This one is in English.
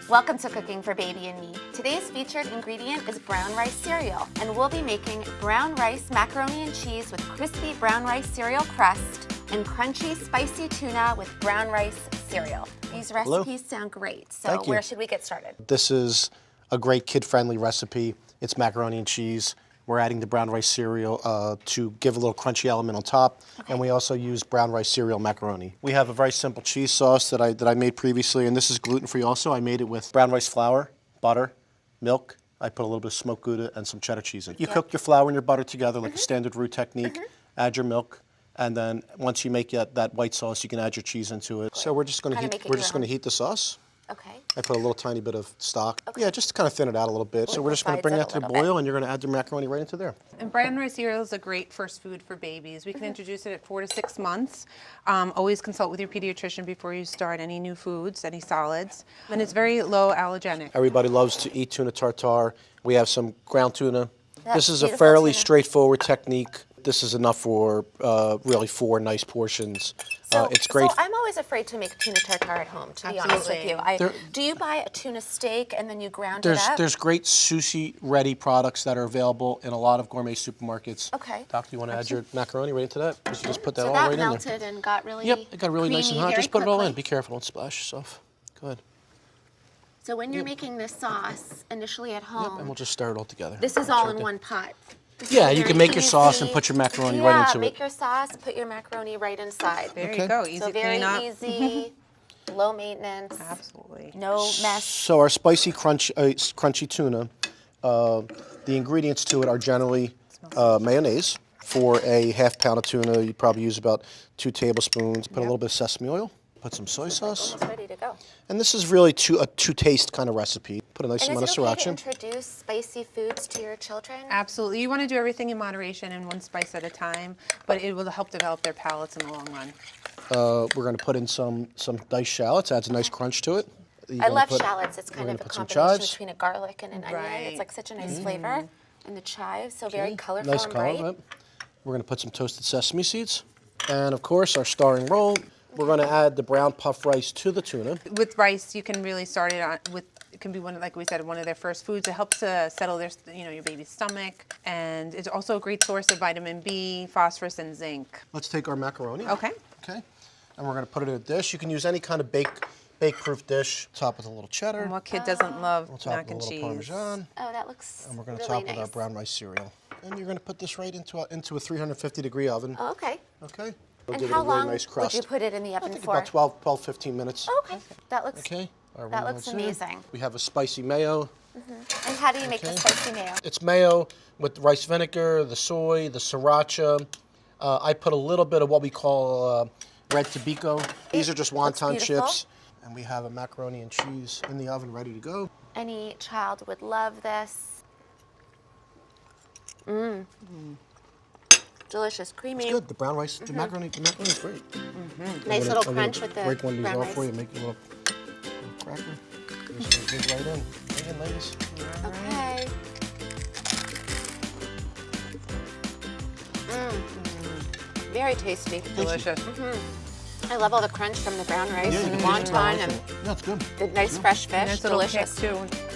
Welcome to Cooking for Baby and Me. Today's featured ingredient is brown rice cereal, and we'll be making brown rice macaroni and cheese with crispy brown rice cereal crust and crunchy spicy tuna with brown rice cereal. These recipes sound great, so where should we get started? This is a great kid-friendly recipe. It's macaroni and cheese. We're adding the brown rice cereal to give a little crunchy element on top, and we also use brown rice cereal macaroni. We have a very simple cheese sauce that I made previously, and this is gluten-free also. I made it with brown rice flour, butter, milk. I put a little bit of smoked Gouda and some cheddar cheese in. You cook your flour and your butter together like a standard roux technique, add your milk, and then once you make that white sauce, you can add your cheese into it. So we're just going to heat the sauce. Okay. I put a little tiny bit of stock. Okay. Yeah, just to kind of thin it out a little bit. So we're just going to bring that to the boil, and you're going to add the macaroni right into there. And brown rice cereal is a great first food for babies. We can introduce it at 4 to 6 months. Always consult with your pediatrician before you start any new foods, any solids. And it's very low allergenic. Everybody loves to eat tuna tartare. We have some ground tuna. This is a fairly straightforward technique. This is enough for really 4 nice portions. It's great. So I'm always afraid to make tuna tartare at home, to be honest with you. Do you buy a tuna steak and then you ground it up? There's great sushi-ready products that are available in a lot of gourmet supermarkets. Okay. Doc, do you want to add your macaroni right into that? Just put that all that right in there. melted and got really it got really nice and hot. Just put it all in. Be careful, don't splash yourself. Go ahead. So when you're making this sauce initially at home, and we'll just stir it all together. This is all in one pot. Yeah, you can make your sauce and put your macaroni right into it. Yeah, make your sauce, put your macaroni right inside. There you go, easy so very cleanup. easy, low maintenance. Absolutely. No mess. So our spicy crunchy tuna, the ingredients to it are generally mayonnaise. For a half pound of tuna, you probably use about 2 tablespoons. Put a little bit of sesame oil. Put some soy sauce. Almost ready to go. And this is really a two-taste kind of recipe. Put a nice amount of sriracha. Is it okay to introduce spicy foods to your children? Absolutely. You want to do everything in moderation and 1 spice at a time, but it will help develop their palates in the long run. We're going to put in some diced shallots. Adds a nice crunch to it. I love shallots. It's kind of a combination between a garlic and an onion. It's like such a nice flavor. And the chives, so very colorful and bright. Right? We're going to put some toasted sesame seeds. And of course, our starring roll. We're going to add the brown puff rice to the tuna. With rice, you can really start it on with. It can be like we said, one of their first foods. It helps to settle their, your baby's stomach, and it's also a great source of vitamin B, phosphorus, and zinc. Let's take our macaroni. Okay. Okay. And we're going to put it in a dish. You can use any kind of bake-proof dish. Top with a little cheddar. And what kid doesn't love mac and cheese? cheese? Parmesan. Oh, that looks And we're going to really top with our brown rice cereal. And you're going to put this right into a 350-degree oven. Oh, okay. Okay. And how long would you put it in the oven for? About 12-15 minutes. Oh, okay. That looks that looks amazing. We have a spicy mayo. And how do you make the spicy mayo? It's mayo with rice vinegar, the soy, the sriracha. I put a little bit of what we call red tobacco. These are just wonton chips. And we have a macaroni and cheese in the oven ready to go. Any child would love this. Delicious, creamy. It's good. The brown rice, the macaroni is great. Nice little crunch with the break one of these brown off rice. for you, make a little cracker. Just dig right in. Right in, ladies. Okay. Very tasty. Delicious. I love all the crunch from the brown rice and the wonton and that's good. the nice fresh fish. Nice little Delicious. kick too.